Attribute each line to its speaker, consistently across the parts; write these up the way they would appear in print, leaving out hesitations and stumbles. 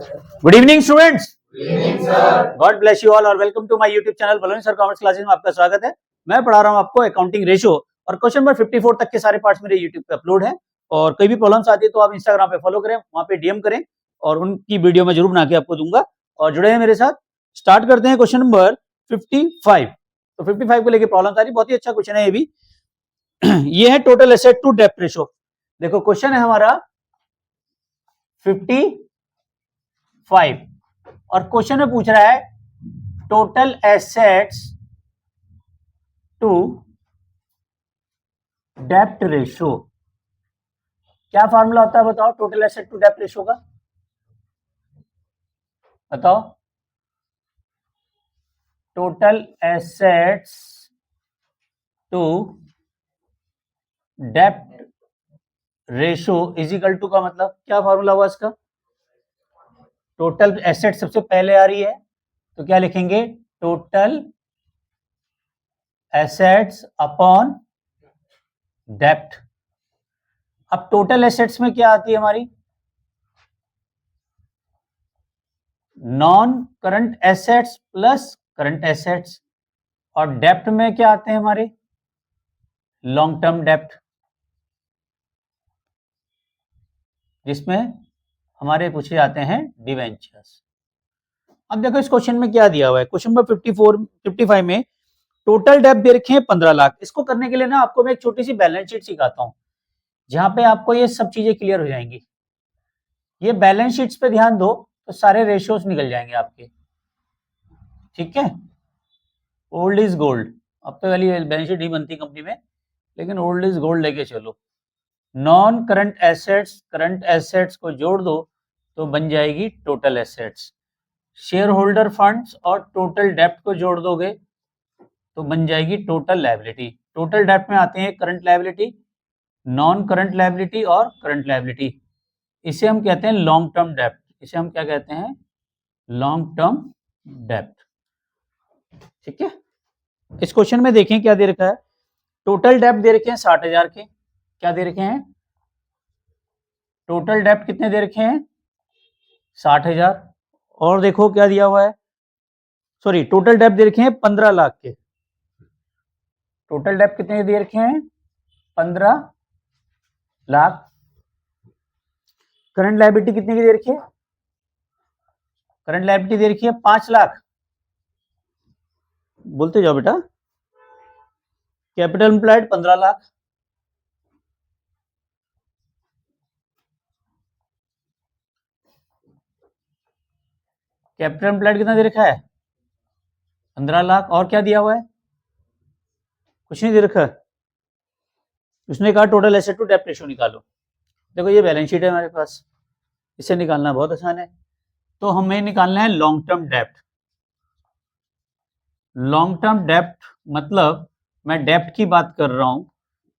Speaker 1: Good evening students. God bless you all और welcome to my YouTube channel Baloni sir commerce classes में आपका स्वागत है। मैं पढ़ा रहा हूं आपको अकाउंटिंग रेशियो और क्वेश्चन नंबर 54 तक के सारे पार्ट्स मेरे यूट्यूब पे अपलोड है और कोई भी प्रॉब्लम्स आती है तो आप इंस्टाग्राम पे फॉलो करें, वहां पे डीएम करें और उनकी वीडियो में जरूर बना के आपको दूंगा और जुड़े हैं मेरे साथ। स्टार्ट करते हैं क्वेश्चन नंबर 55। तो 55 को लेकर प्रॉब्लम आ रही, बहुत ही अच्छा क्वेश्चन है ये भी। ये है टोटल एसेट टू डेप्थ रेशियो। देखो क्वेश्चन है हमारा 55 और क्वेश्चन में पूछ रहा है टोटल एसेट्स टू डेप्थ रेशियो। क्या फॉर्मूला होता है बताओ टोटल एसेट टू डेप्थ रेशियो का, बताओ। टोटल एसेट्स टू डेप्थ रेशियो इज इक्वल टू का मतलब क्या फॉर्मूला हुआ इसका? टोटल एसेट सबसे पहले आ रही है तो क्या लिखेंगे? Total assets upon depth. अब टोटल एसेट्स में क्या आती है हमारी? Non current assets plus current assets और डेप्थ में क्या आते हैं हमारे? लॉन्ग टर्म डेप्थ, जिसमें हमारे पूछे जाते हैं डिवेंचर्स। अब देखो इस क्वेश्चन में क्या दिया हुआ है। क्वेश्चन नंबर 55 में टोटल डेप्थ दे रखे हैं 15 लाख। इसको करने के लिए ना आपको मैं एक छोटी सी बैलेंस शीट सिखाता हूं जहां पे आपको ये सब चीजें क्लियर हो जाएंगी। ये बैलेंस शीट्स पे ध्यान दो तो सारे रेशियोज निकल जाएंगे आपके, ठीक है। ओल्ड इज गोल्ड, अब तो वाली बैलेंस शीट नहीं बनती कंपनी में, लेकिन ओल्ड इज गोल्ड लेके चलो। नॉन करंट एसेट्स को जोड़ दो तो बन जाएगी total assets. Share holder funds और टोटल डेप्थ को जोड़ दोगे तो बन जाएगी टोटल लायबिलिटी। टोटल डेप्थ में आते हैं current liability, non current liability और करंट लायबिलिटी। इसे हम कहते हैं लॉन्ग टर्म डेप्थ। इसे हम क्या कहते हैं? लॉन्ग टर्म डेप्थ, ठीक है। इस क्वेश्चन में देखें क्या दे रखा है। टोटल डेप्थ दे रखे हैं 60,000 के। क्या दे रखे हैं? टोटल डेप्थ कितने दे रखे हैं? 60,000। और देखो क्या दिया हुआ है, सॉरी टोटल डेप्थ दे रखे हैं 15 लाख के। टोटल डेप्थ कितने दे रखे हैं? 15 लाख। करंट लायबिलिटी कितने की दे रखी है? करंट लायबिलिटी दे रखी है 5 लाख। बोलते जाओ बेटा। Capital employed 15 lakh. Capital employed कितना दे रखा है? 15 लाख। और क्या दिया हुआ है? कुछ नहीं दे रखा। उसने कहा टोटल एसेट टू डेप्थ रेशियो निकालो। देखो ये बैलेंस शीट है हमारे पास, इसे निकालना बहुत आसान है। तो हमें निकालना है long term depth. Long term depth मतलब मैं डेप्थ की बात कर रहा हूं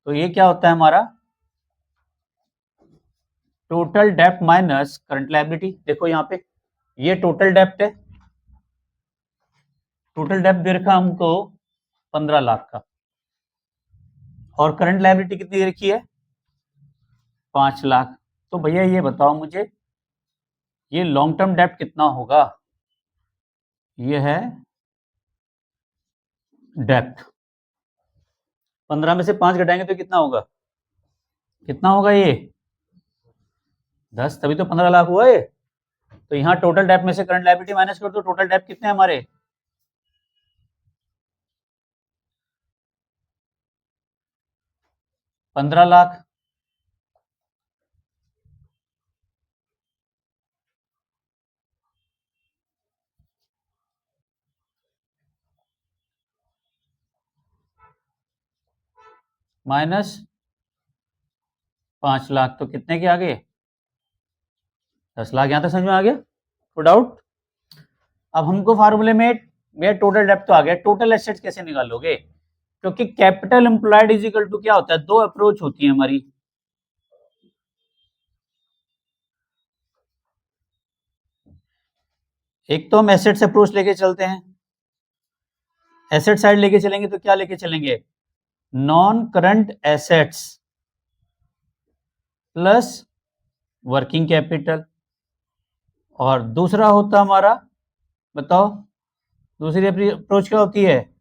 Speaker 1: तो ये क्या होता है हमारा? Total depth minus current liability. देखो यहाँ पे ये टोटल डेप्थ है। टोटल डेप्थ दे रखा हमको 15 लाख का और करंट लायबिलिटी कितनी दे रखी है? 5 लाख। तो भैया ये बताओ मुझे ये लॉन्ग टर्म डेप्थ कितना होगा? ये है डेप्थ। 15 में से 5 घटाएंगे तो कितना होगा? कितना होगा ये? 10, तभी तो 15 लाख हुआ ये। तो यहाँ टोटल डेप्थ में से करंट लायबिलिटी माइनस कर दो, टोटल डेप्थ कितने हमारे? 15 लाख। माइनस 5 लाख तो कितने के आ गए? 10 लाख। यहां तक समझ में आ गया? कोई डाउट? अब हमको फार्मूले में मेरा टोटल डेप्थ तो आ गया, टोटल एसेट्स कैसे निकालोगे? क्योंकि capital employed is equal to क्या होता है? दो अप्रोच होती है हमारी। एक तो हम एसेट्स अप्रोच लेके चलते हैं, एसेट साइड लेके चलेंगे तो क्या लेके चलेंगे? Non current assets plus working capital और दूसरा होता हमारा, बताओ दूसरी अप्रोच क्या होती है,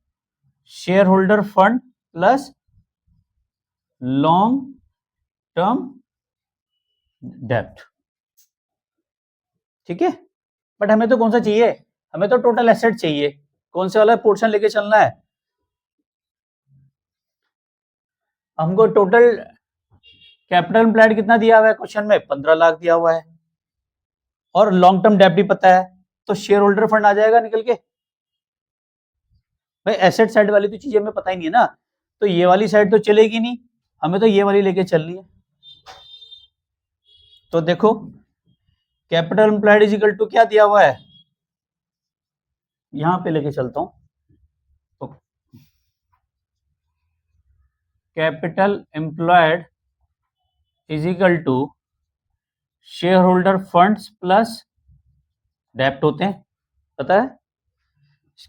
Speaker 1: share holder fund plus long term डेप्ट। ठीक है, बट हमें तो कौन सा चाहिए, हमें तो टोटल एसेट चाहिए, कौन से वाला पोर्शन लेके चलना है, हमको टोटल कैपिटल एम्प्लॉयड कितना दिया हुआ है क्वेश्चन में, 15 लाख दिया हुआ है, और लॉन्ग टर्म डेब्ट भी पता है, तो शेयर होल्डर फंड आ जाएगा निकल के। भाई एसेट साइड वाली तो चीजें हमें पता ही नहीं है ना, तो ये वाली साइड तो चलेगी नहीं, हमें तो ये वाली लेके चलनी है। तो देखो capital employed is equal to क्या दिया हुआ है, यहां पे लेके चलता हूं, तो capital employed is equal to share holder funds plus डेप्ट होते हैं, पता है।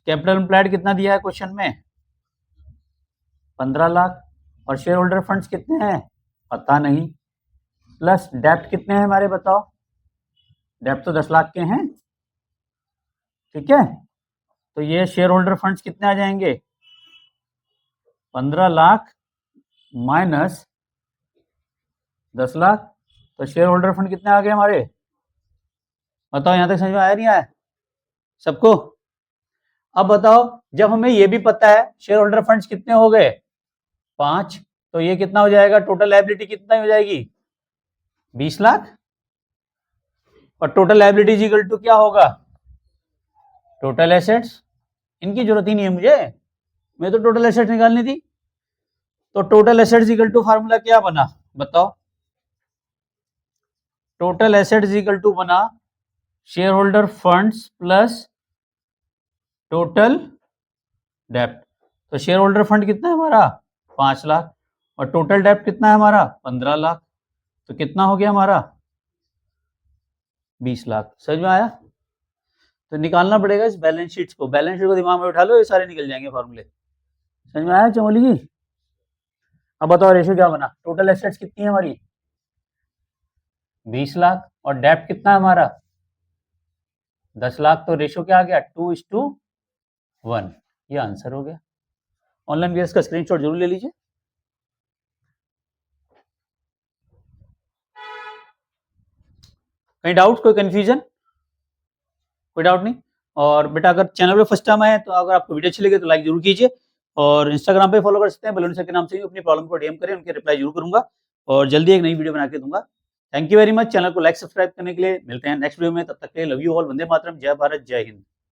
Speaker 1: कैपिटल एम्प्लॉयड कितना दिया है क्वेश्चन में, 15 लाख, और शेयर होल्डर फंड्स कितने हैं पता नहीं, प्लस डेप्ट कितने हैं हमारे बताओ, डेप्ट तो 10 लाख के हैं। ठीक है, तो ये शेयर होल्डर फंड्स कितने आ जाएंगे, 15 लाख माइनस 10 लाख, तो शेयर होल्डर फंड कितने आ गए हमारे, बताओ यहां तक समझ में आया नहीं आया सबको। अब बताओ जब हमें ये भी पता है शेयर होल्डर फंड्स कितने हो गए 5, तो ये कितना हो जाएगा, टोटल लायबिलिटी कितना हो जाएगी 20 लाख, और टोटल लायबिलिटी इक्वल टू क्या होगा, टोटल एसेट्स। इनकी जरूरत ही नहीं है मुझे तो टोटल एसेट्स निकालनी थी। तो total assets equal to formula क्या बना बताओ, टोटल एसेट्स इक्वल टू बना share holder funds plus total डेप्ट। तो शेयर होल्डर फंड कितना है हमारा 5 लाख, और टोटल डेप्ट कितना है हमारा 15 लाख, तो कितना हो गया हमारा 20 लाख। समझ में आया, तो निकालना पड़ेगा इस बैलेंस शीट को, बैलेंस शीट को दिमाग में उठा लो, ये सारे निकल जाएंगे फॉर्मूले। समझ में आया चमोली जी। अब बताओ रेशियो क्या बना, टोटल एसेट्स कितनी है हमारी 20 लाख, और डेप्ट कितना है हमारा 10 लाख, तो रेशियो क्या आ गया 2:1। ये आंसर हो गया। ऑनलाइन बेस का स्क्रीनशॉट जरूर ले लीजिए। कहीं डाउट, कोई कंफ्यूजन, कोई डाउट नहीं। और बेटा अगर चैनल पे फर्स्ट टाइम आए तो अगर आपको वीडियो अच्छी लगे तो लाइक जरूर कीजिए, और इंस्टाग्राम पे फॉलो कर सकते हैं बलून सर के नाम से, अपनी प्रॉब्लम को डीएम करें, उनके रिप्लाई जरूर करूंगा, और जल्दी एक नई वीडियो बना के दूंगा। Thank you very much, channel को लाइक सब्सक्राइब करने के लिए। मिलते हैं नेक्स्ट वीडियो में, तब तक के लिए love you all, Vande Mataram, जय भारत, जय हिंद।